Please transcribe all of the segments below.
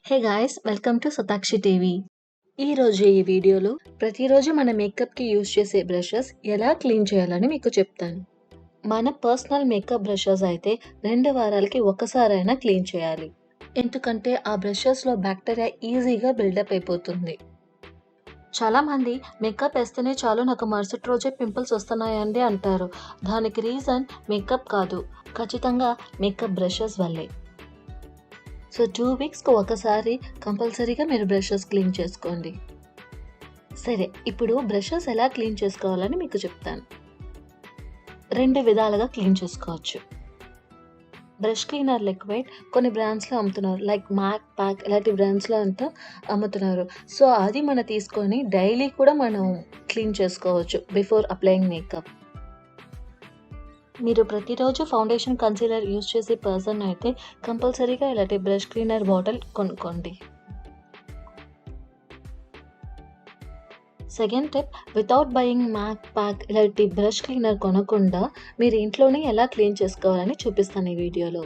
Hey guys, welcome to Shathakshi TV. ఈరోజు ఈ వీడియోలో ప్రతిరోజు మన మేకప్కి యూజ్ చేసే బ్రషెస్ ఎలా క్లీన్ చేయాలని మీకు చెప్తాను. మన పర్సనల్ మేకప్ బ్రషెస్ అయితే 2 వారాలకి ఒకసారైనా క్లీన్ చేయాలి. ఎందుకంటే ఆ బ్రషెస్లో బ్యాక్టీరియా ఈజీగా బిల్డప్ అయిపోతుంది. చాలామంది మేకప్ వేస్తేనే చాలు నాకు మరుసటి రోజే పింపుల్స్ వస్తున్నాయండి అంటారు. దానికి రీజన్ మేకప్ కాదు, ఖచ్చితంగా మేకప్ బ్రషెస్ వల్లే. సో 2 వీక్స్కి ఒకసారి కంపల్సరీగా మీరు బ్రషెస్ క్లీన్ చేసుకోండి. సరే, ఇప్పుడు బ్రషెస్ ఎలా క్లీన్ చేసుకోవాలని మీకు చెప్తాను. 2 విధాలుగా క్లీన్ చేసుకోవచ్చు. బ్రష్ క్లీనర్ లిక్విడ్ కొన్ని బ్రాండ్స్లో అమ్ముతున్నారు, లైక్ మ్యాక్, ప్యాక్ ఇలాంటి బ్రాండ్స్లో అంతా అమ్ముతున్నారు. సో అది మనం తీసుకొని డైలీ కూడా మనం క్లీన్ చేసుకోవచ్చు బిఫోర్ అప్లయింగ్ మేకప్. మీరు ప్రతిరోజు ఫౌండేషన్, కన్సీలర్ యూజ్ చేసే పర్సన్ అయితే కంపల్సరీగా ఇలాంటి బ్రష్ క్లీనర్ బాటిల్ కొనుక్కోండి. Second tip, without buying mac, pack ఇలాంటి బ్రష్ క్లీనర్ కొనకుండా మీరు ఇంట్లోనే ఎలా క్లీన్ చేసుకోవాలని చూపిస్తాను ఈ వీడియోలో.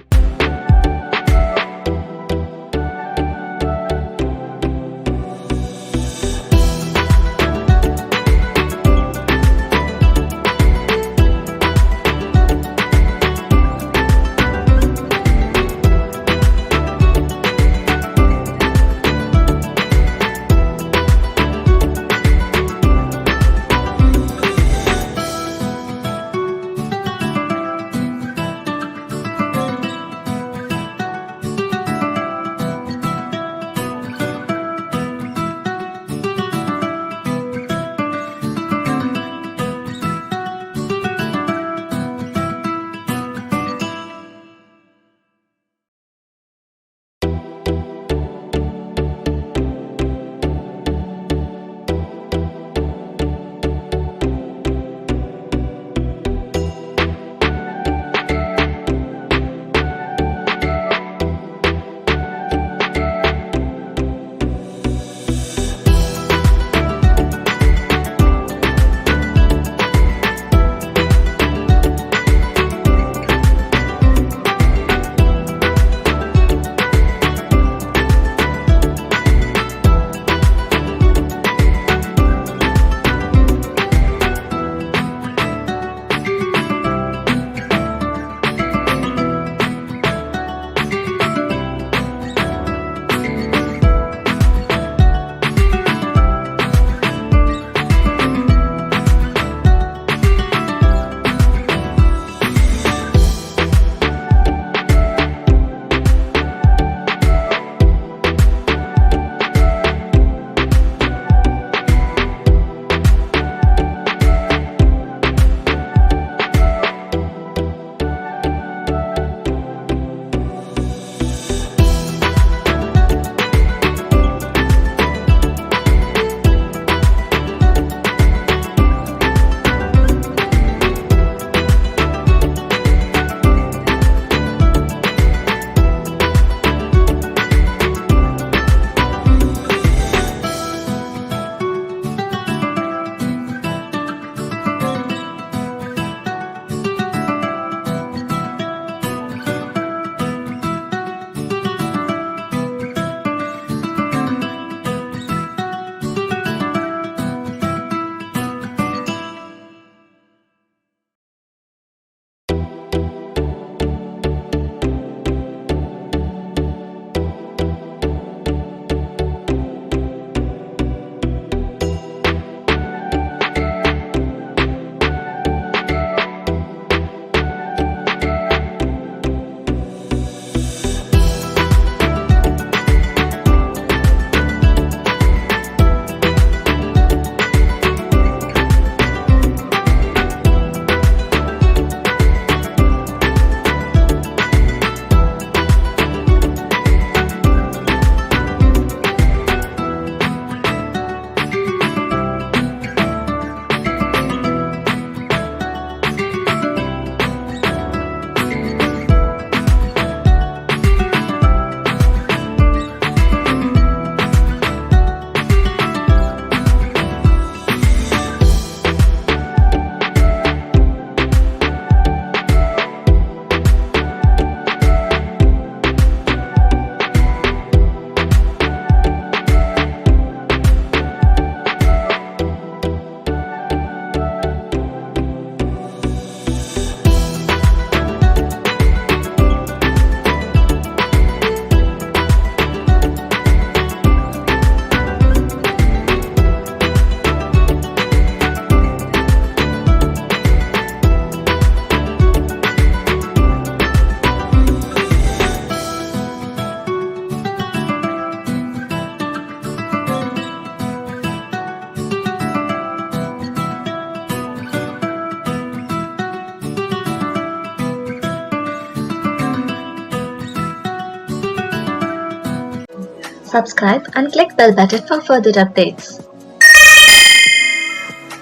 Subscribe and click bell button for further updates.